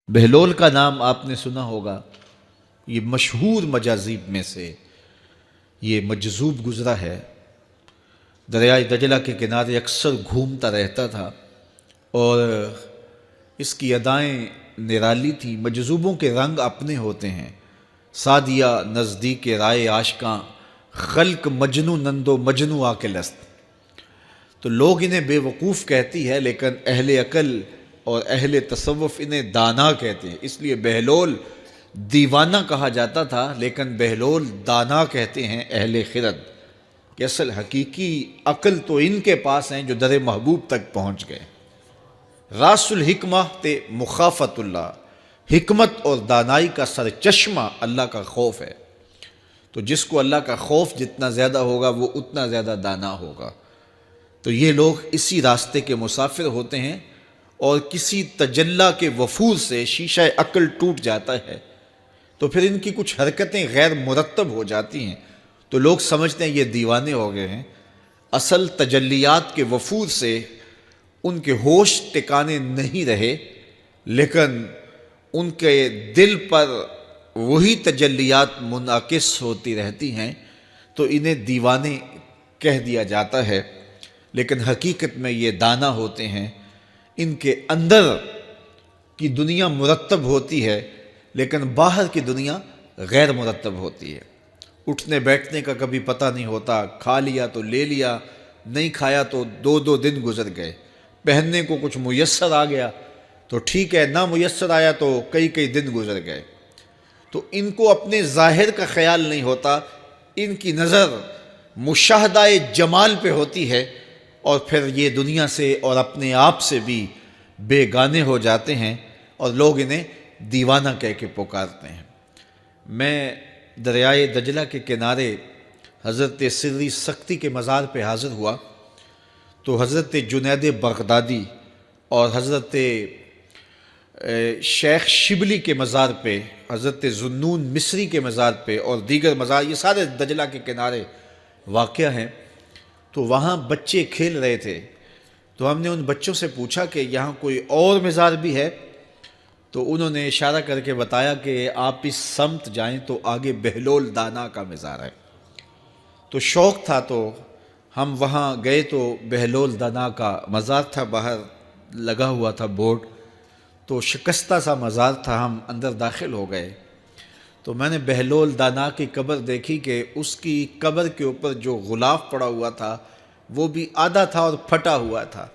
بہلول کا نام آپ نے سنا ہوگا، یہ مشہور مجاذیب میں سے یہ مجذوب گزرا ہے۔ دریائے دجلہ کے کنارے اکثر گھومتا رہتا تھا اور اس کی ادائیں نرالی تھیں۔ مجذوبوں کے رنگ اپنے ہوتے ہیں، سادیہ نزدیک رائے عاشقاں، خلق مجنو نندو مجنو آ کے لست۔ تو لوگ انہیں بے وقوف کہتی ہے، لیکن اہل عقل اور اہل تصوف انہیں دانا کہتے ہیں۔ اس لیے بہلول دیوانہ کہا جاتا تھا، لیکن بہلول دانا کہتے ہیں اہل خرد، کہ اصل حقیقی عقل تو ان کے پاس ہیں جو در محبوب تک پہنچ گئے۔ راس الحکمہ تے مخافت اللہ، حکمت اور دانائی کا سر چشمہ اللہ کا خوف ہے۔ تو جس کو اللہ کا خوف جتنا زیادہ ہوگا وہ اتنا زیادہ دانا ہوگا۔ تو یہ لوگ اسی راستے کے مسافر ہوتے ہیں، اور کسی تجلی کے وفور سے شیشہ عقل ٹوٹ جاتا ہے تو پھر ان کی کچھ حرکتیں غیر مرتب ہو جاتی ہیں، تو لوگ سمجھتے ہیں یہ دیوانے ہو گئے ہیں۔ اصل تجلیات کے وفور سے ان کے ہوش ٹکانے نہیں رہے، لیکن ان کے دل پر وہی تجلیات منعکس ہوتی رہتی ہیں، تو انہیں دیوانے کہہ دیا جاتا ہے، لیکن حقیقت میں یہ دانا ہوتے ہیں۔ ان کے اندر کی دنیا مرتب ہوتی ہے، لیکن باہر کی دنیا غیر مرتب ہوتی ہے۔ اٹھنے بیٹھنے کا کبھی پتہ نہیں ہوتا، کھا لیا تو لے لیا، نہیں کھایا تو دو دو دن گزر گئے۔ پہننے کو کچھ میسر آ گیا تو ٹھیک ہے، نہ میسر آیا تو کئی کئی دن گزر گئے۔ تو ان کو اپنے ظاہر کا خیال نہیں ہوتا، ان کی نظر مشاہدہ جمال پہ ہوتی ہے، اور پھر یہ دنیا سے اور اپنے آپ سے بھی بے گانے ہو جاتے ہیں، اور لوگ انہیں دیوانہ کہہ کے پکارتے ہیں۔ میں دریائے دجلہ کے کنارے حضرت سری سختی کے مزار پہ حاضر ہوا، تو حضرت جنید بغدادی اور حضرت شیخ شبلی کے مزار پہ، حضرت ذوالنون مصری کے مزار پہ، اور دیگر مزار، یہ سارے دجلہ کے کنارے واقع ہیں۔ تو وہاں بچے کھیل رہے تھے، تو ہم نے ان بچوں سے پوچھا کہ یہاں کوئی اور مزار بھی ہے؟ تو انہوں نے اشارہ کر کے بتایا کہ آپ اس سمت جائیں تو آگے بہلول دانا کا مزار ہے۔ تو شوق تھا تو ہم وہاں گئے، تو بہلول دانا کا مزار تھا، باہر لگا ہوا تھا بورڈ، تو شکستہ سا مزار تھا، ہم اندر داخل ہو گئے۔ تو میں نے بہلول دانا کی قبر دیکھی کہ اس کی قبر کے اوپر جو غلاف پڑا ہوا تھا وہ بھی آدھا تھا اور پھٹا ہوا تھا۔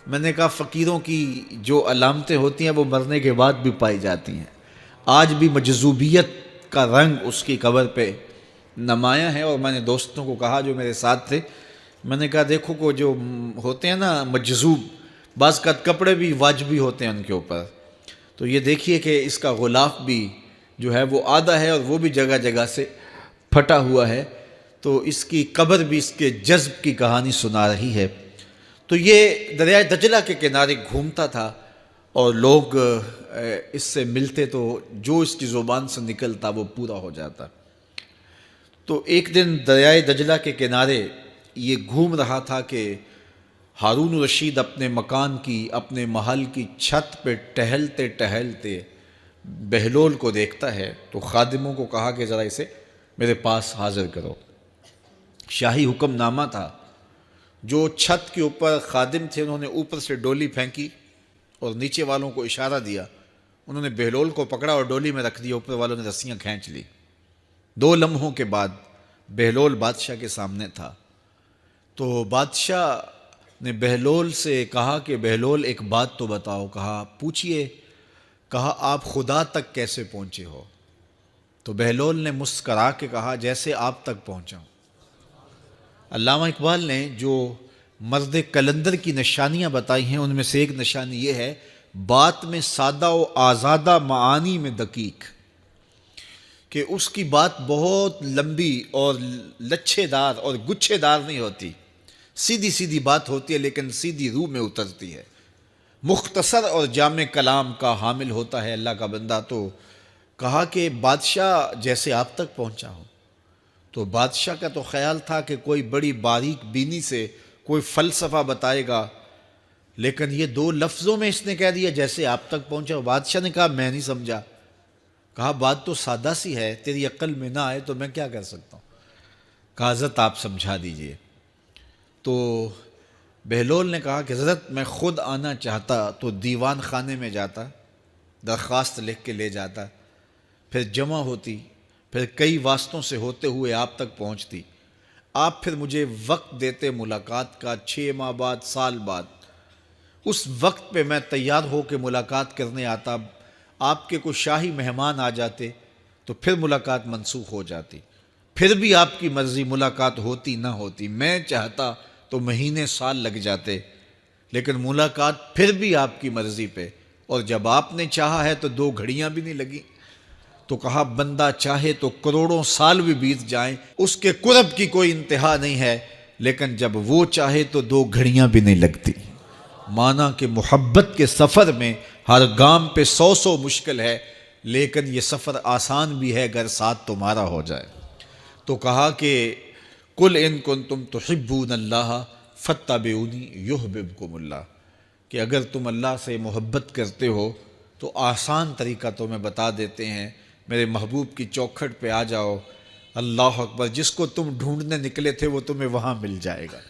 میں نے کہا فقیروں کی جو علامتیں ہوتی ہیں وہ مرنے کے بعد بھی پائی جاتی ہیں، آج بھی مجذوبیت کا رنگ اس کی قبر پہ نمایاں ہے۔ اور میں نے دوستوں کو کہا جو میرے ساتھ تھے، میں نے کہا دیکھو کو جو ہوتے ہیں نا مجذوب، بعض کا کپڑے بھی واجبی ہوتے ہیں ان کے اوپر، تو یہ دیکھیے کہ اس کا غلاف بھی جو ہے وہ آدھا ہے، اور وہ بھی جگہ جگہ سے پھٹا ہوا ہے، تو اس کی قبر بھی اس کے جذب کی کہانی سنا رہی ہے۔ تو یہ دریائے دجلہ کے کنارے گھومتا تھا، اور لوگ اس سے ملتے تو جو اس کی زبان سے نکلتا وہ پورا ہو جاتا۔ تو ایک دن دریائے دجلہ کے کنارے یہ گھوم رہا تھا کہ ہارون رشید اپنے مکان کی، اپنے محل کی چھت پہ ٹہلتے ٹہلتے بہلول کو دیکھتا ہے، تو خادموں کو کہا کہ ذرا اسے میرے پاس حاضر کرو۔ شاہی حکم نامہ تھا، جو چھت کے اوپر خادم تھے انہوں نے اوپر سے ڈولی پھینکی اور نیچے والوں کو اشارہ دیا، انہوں نے بہلول کو پکڑا اور ڈولی میں رکھ دیا، اوپر والوں نے رسیاں کھینچ لی۔ 2 لمحوں کے بعد بہلول بادشاہ کے سامنے تھا۔ تو بادشاہ نے بہلول سے کہا کہ بہلول ایک بات تو بتاؤ، کہا پوچھئے، کہا آپ خدا تک کیسے پہنچے ہو؟ تو بہلول نے مسکرا کے کہا جیسے آپ تک پہنچا ہوں۔ علامہ اقبال نے جو مرد کلندر کی نشانیاں بتائی ہیں ان میں سے ایک نشانی یہ ہے، بات میں سادہ و آزادہ، معانی میں دقیق، کہ اس کی بات بہت لمبی اور لچھے دار اور گچھے دار نہیں ہوتی، سیدھی سیدھی بات ہوتی ہے لیکن سیدھی روح میں اترتی ہے۔ مختصر اور جامع کلام کا حامل ہوتا ہے اللہ کا بندہ۔ تو کہا کہ بادشاہ جیسے آپ تک پہنچا ہوں۔ تو بادشاہ کا تو خیال تھا کہ کوئی بڑی باریک بینی سے کوئی فلسفہ بتائے گا، لیکن یہ 2 لفظوں میں اس نے کہہ دیا جیسے آپ تک پہنچا۔ بادشاہ نے کہا میں نہیں سمجھا۔ کہا بات تو سادہ سی ہے، تیری عقل میں نہ آئے تو میں کیا کر سکتا ہوں؟ کہا حضرت آپ سمجھا دیجئے۔ تو بہلول نے کہا کہ حضرت میں خود آنا چاہتا تو دیوان خانے میں جاتا، درخواست لکھ کے لے جاتا، پھر جمع ہوتی، پھر کئی واسطوں سے ہوتے ہوئے آپ تک پہنچتی، آپ پھر مجھے وقت دیتے ملاقات کا 6 ماہ بعد، سال بعد۔ اس وقت پہ میں تیار ہو کے ملاقات کرنے آتا، آپ کے کوئی شاہی مہمان آ جاتے تو پھر ملاقات منسوخ ہو جاتی، پھر بھی آپ کی مرضی ملاقات ہوتی نہ ہوتی، میں چاہتا تو مہینے سال لگ جاتے، لیکن ملاقات پھر بھی آپ کی مرضی پہ، اور جب آپ نے چاہا ہے تو 2 گھڑیاں بھی نہیں لگی۔ تو کہا بندہ چاہے تو کروڑوں سال بھی بیت جائیں، اس کے قرب کی کوئی انتہا نہیں ہے، لیکن جب وہ چاہے تو 2 گھڑیاں بھی نہیں لگتی۔ مانا کہ محبت کے سفر میں ہر گام پہ 100 مشکل ہے، لیکن یہ سفر آسان بھی ہے اگر ساتھ تمہارا ہو جائے۔ تو کہا کہ قل ان کنتم تحبون اللہ فاتبعونی یحببکم اللہ، کہ اگر تم اللہ سے محبت کرتے ہو تو آسان طریقہ تمہیں بتا دیتے ہیں، میرے محبوب کی چوکھٹ پہ آ جاؤ، اللہ اکبر، جس کو تم ڈھونڈنے نکلے تھے وہ تمہیں وہاں مل جائے گا،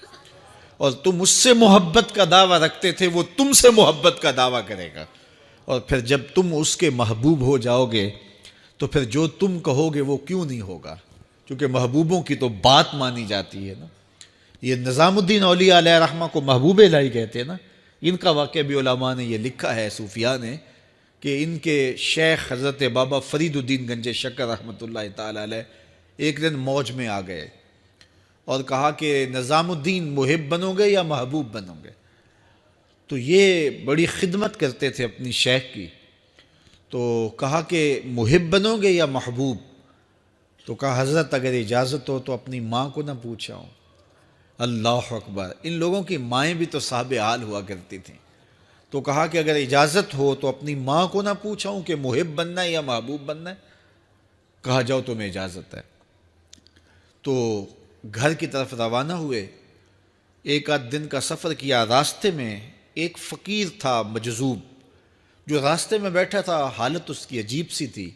اور تم اس سے محبت کا دعویٰ رکھتے تھے وہ تم سے محبت کا دعویٰ کرے گا، اور پھر جب تم اس کے محبوب ہو جاؤ گے تو پھر جو تم کہو گے وہ کیوں نہیں ہوگا، کیونکہ محبوبوں کی تو بات مانی جاتی ہے نا۔ یہ نظام الدین اولیاء علیہ رحمہ کو محبوب الہی کہتے ہیں نا، ان کا واقعہ بھی علماء نے یہ لکھا ہے، صوفیاء نے، کہ ان کے شیخ حضرت بابا فرید الدین گنج شکر رحمۃ اللہ تعالی علیہ ایک دن موج میں آ گئے اور کہا کہ نظام الدین محب بنو گے یا محبوب بنو گے؟ تو یہ بڑی خدمت کرتے تھے اپنی شیخ کی، تو کہا کہ محب بنو گے یا محبوب؟ تو کہا حضرت اگر اجازت ہو تو اپنی ماں کو نہ پوچھاؤں۔ اللہ اکبر، ان لوگوں کی مائیں بھی تو صاحب حال ہوا کرتی تھیں۔ تو کہا کہ اگر اجازت ہو تو اپنی ماں کو نہ پوچھاؤں کہ محب بننا ہے یا محبوب بننا ہے؟ کہا جاؤ تمہیں اجازت ہے۔ تو گھر کی طرف روانہ ہوئے، 1 دن کا سفر کیا، راستے میں ایک فقیر تھا مجذوب جو راستے میں بیٹھا تھا، حالت اس کی عجیب سی تھی،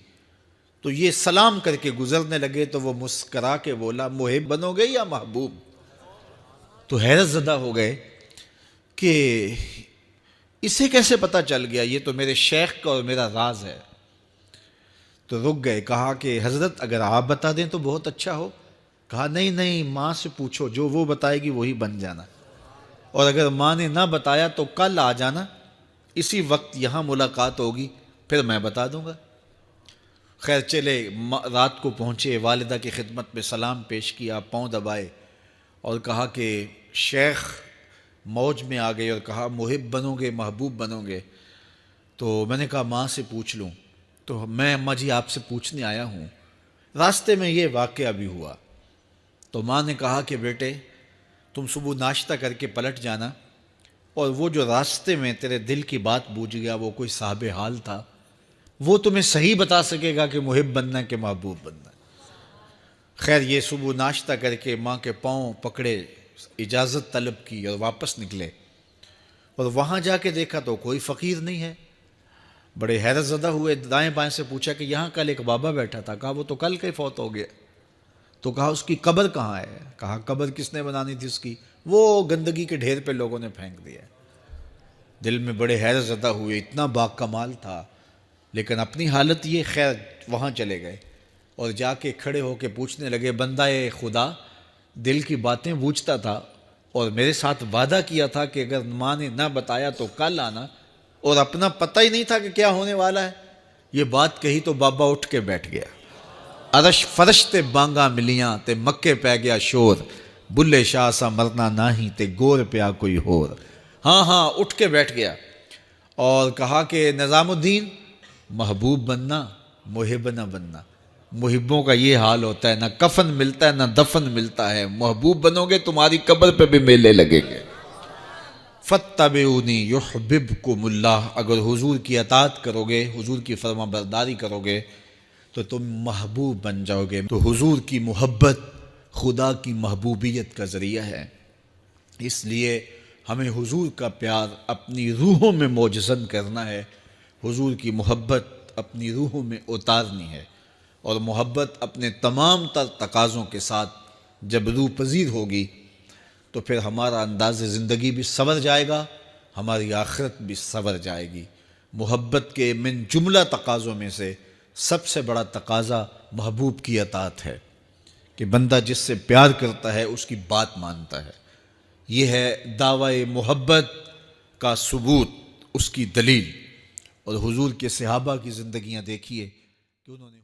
تو یہ سلام کر کے گزرنے لگے تو وہ مسکرا کے بولا محب بنو گے یا محبوب؟ تو حیرت زدہ ہو گئے کہ اسے کیسے پتہ چل گیا، یہ تو میرے شیخ کا اور میرا راز ہے۔ تو رک گئے، کہا کہ حضرت اگر آپ بتا دیں تو بہت اچھا ہو۔ کہا نہیں نہیں، ماں سے پوچھو، جو وہ بتائے گی وہی بن جانا، اور اگر ماں نے نہ بتایا تو کل آ جانا، اسی وقت یہاں ملاقات ہوگی، پھر میں بتا دوں گا۔ خیر چلے، رات کو پہنچے، والدہ کی خدمت میں سلام پیش کیا، پاؤں دبائے اور کہا کہ شیخ موج میں آ گئے اور کہا محب بنو گے محبوب بنو گے؟ تو میں نے کہا ماں سے پوچھ لوں۔ تو میں اماں جی آپ سے پوچھنے آیا ہوں، راستے میں یہ واقعہ بھی ہوا۔ تو ماں نے کہا کہ بیٹے تم صبح ناشتہ کر کے پلٹ جانا، اور وہ جو راستے میں تیرے دل کی بات بوجھ گیا وہ کوئی صاحب حال تھا، وہ تمہیں صحیح بتا سکے گا کہ محب بننا کہ محبوب بننا۔ خیر یہ صبح ناشتہ کر کے ماں کے پاؤں پکڑے، اجازت طلب کی اور واپس نکلے، اور وہاں جا کے دیکھا تو کوئی فقیر نہیں ہے۔ بڑے حیرت زدہ ہوئے، دائیں بائیں سے پوچھا کہ یہاں کل ایک بابا بیٹھا تھا۔ کہا وہ تو کل کا ہی فوت ہو گیا۔ تو کہا اس کی قبر کہاں ہے؟ کہا قبر کس نے بنانی تھی اس کی؟ وہ گندگی کے ڈھیر پہ لوگوں نے پھینک دیا۔ دل میں بڑے حیرت زدہ ہوئے، اتنا با کمال تھا، لیکن اپنی حالت یہ، خیر وہاں چلے گئے اور جا کے کھڑے ہو کے پوچھنے لگے بندہ خدا دل کی باتیں بوجھتا تھا اور میرے ساتھ وعدہ کیا تھا کہ اگر ماں نے نہ بتایا تو کل آنا، اور اپنا پتہ ہی نہیں تھا کہ کیا ہونے والا ہے۔ یہ بات کہی تو بابا اٹھ کے بیٹھ گیا۔ عرش فرش تے بانگا ملیاں تے مکے پہ گیا شور، بلے شاہ سا مرنا ناہی تے گور پیا کوئی ہور۔ ہاں اٹھ کے بیٹھ گیا اور کہا کہ نظام الدین محبوب بننا محب نہ بننا۔ محبوں کا یہ حال ہوتا ہے، نہ کفن ملتا ہے نہ دفن ملتا ہے، محبوب بنو گے تمہاری قبر پہ بھی میلے لگیں گے۔ فاتبعونی یحببکم اللہ، اگر حضور کی اطاعت کرو گے، حضور کی فرما برداری کرو گے تو تم محبوب بن جاؤ گے۔ تو حضور کی محبت خدا کی محبوبیت کا ذریعہ ہے، اس لیے ہمیں حضور کا پیار اپنی روحوں میں موجزن کرنا ہے، حضور کی محبت اپنی روحوں میں اتارنی ہے، اور محبت اپنے تمام تر تقاضوں کے ساتھ جب روح پذیر ہوگی تو پھر ہمارا انداز زندگی بھی سنور جائے گا، ہماری آخرت بھی سنور جائے گی۔ محبت کے من جملہ تقاضوں میں سے سب سے بڑا تقاضا محبوب کی اطاعت ہے، کہ بندہ جس سے پیار کرتا ہے اس کی بات مانتا ہے۔ یہ ہے دعوی محبت کا ثبوت، اس کی دلیل۔ اور حضور کے صحابہ کی زندگیاں دیکھیے کہ انہوں نے